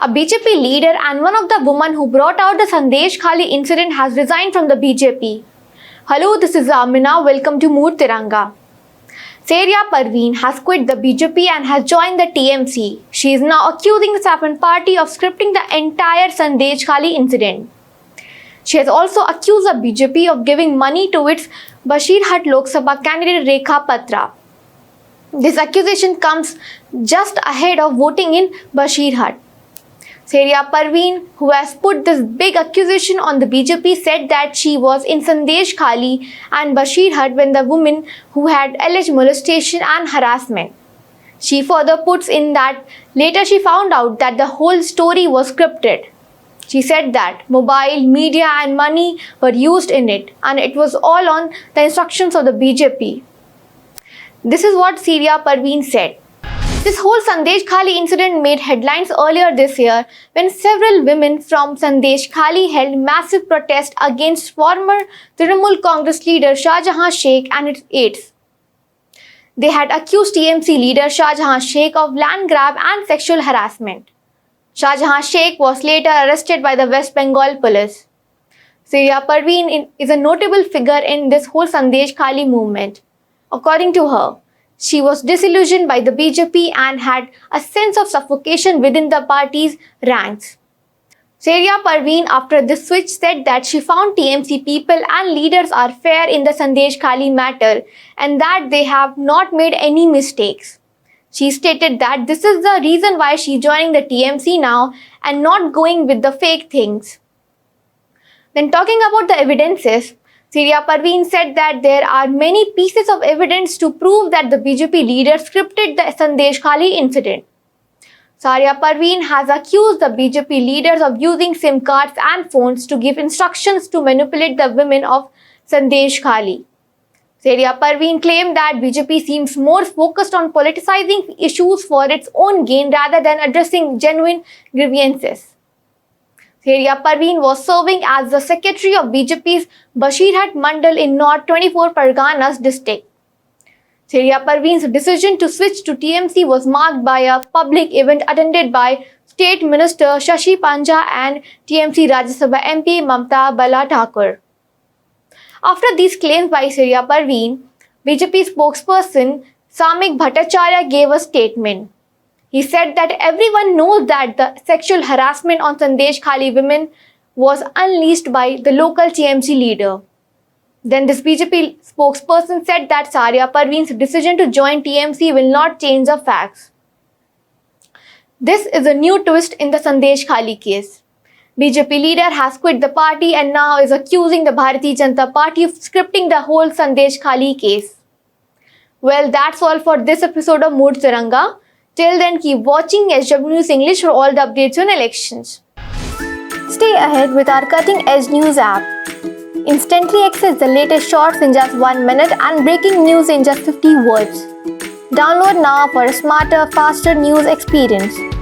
A BJP leader and one of the women who brought out the Sandesh Khali incident has resigned from the BJP. Hello, this is Amina. Welcome to Mood Tiranga. Saria Parveen has quit the BJP and has joined the TMC. She is now accusing the Saffron party of scripting the entire Sandesh Khali incident. She has also accused the BJP of giving money to its Basirhat Lok Sabha candidate Rekha Patra. This accusation comes just ahead of voting in Basirhat. Saria Parveen, who has put this big accusation on the BJP, said that she was in Sandesh Khali and Basirhat when the woman who had alleged molestation and harassment. She further puts in that later she found out that the whole story was scripted. She said that mobile, media and money were used in it and it was all on the instructions of the BJP. This is what Saria Parveen said. This whole Sandesh Khali incident made headlines earlier this year when several women from Sandesh Khali held massive protest against former Trinamool Congress leader Shahjahan Sheikh and its aides. They had accused TMC leader Shahjahan Sheikh of land grab and sexual harassment. Shahjahan Sheikh was later arrested by the West Bengal police. Saria Parveen is a notable figure in this whole Sandesh Khali movement. According to her, she was disillusioned by the BJP and had a sense of suffocation within the party's ranks. Saria Parveen, after this switch, said that she found TMC people and leaders are fair in the Sandesh Khali matter and that they have not made any mistakes. She stated that this is the reason why she is joining the TMC now and not going with the fake things. Then talking about the evidences, Saria Parveen said that there are many pieces of evidence to prove that the BJP leader scripted the Sandesh Khali incident. Saria Parveen has accused the BJP leaders of using SIM cards and phones to give instructions to manipulate the women of Sandesh Khali. Saria Parveen claimed that BJP seems more focused on politicizing issues for its own gain rather than addressing genuine grievances. Saria Parveen was serving as the secretary of BJP's Basirhat Mandal in North 24 Parganas district. Saria Parveen's decision to switch to TMC was marked by a public event attended by State Minister Shashi Panja and TMC Rajya Sabha MP Mamta Bala Thakur. After these claims by Saria Parveen, BJP spokesperson Samik Bhattacharya gave a statement. He said that everyone knows that the sexual harassment on Sandesh Khali women was unleashed by the local TMC leader. Then this BJP spokesperson said that Saria Parveen's decision to join TMC will not change the facts. This is a new twist in the Sandesh Khali case. BJP leader has quit the party and now is accusing the Bharatiya Janata Party of scripting the whole Sandesh Khali case. Well, that's all for this episode of Mood Tiranga. Till then, keep watching SW News English for all the updates on elections. Stay ahead with our cutting-edge news app. Instantly access the latest shorts in just 1 minute and breaking news in just 50 words. Download now for a smarter, faster news experience.